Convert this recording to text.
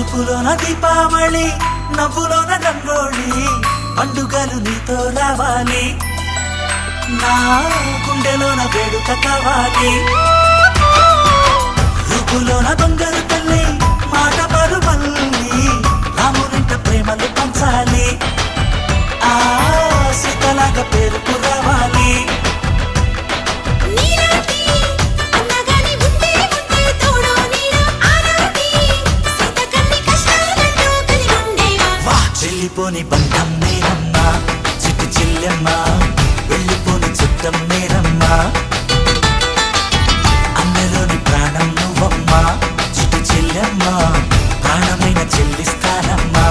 చూపులోన దీపావళి నవ్వులోన రంగోళి పండుగలు నీతో రావాలి నా గుండెలోన వేడుక కావాలి రూపులోన బంగారు తల్లి మాట పరుమల్లి రామునింట ప్రేమలు పంచాలి ఆ సీతలాగా పేరుకు రావాలి వెళ్ళిపోని బంధం నేనమ్మా చిట్టు చెల్లెమ్మ వెళ్ళిపోని చుట్టం నేనమ్మా అన్నలోని ప్రాణం నువ్వమ్మా చిట్టు చెల్లెమ్మ ప్రాణమైన చెల్లిస్తానమ్మా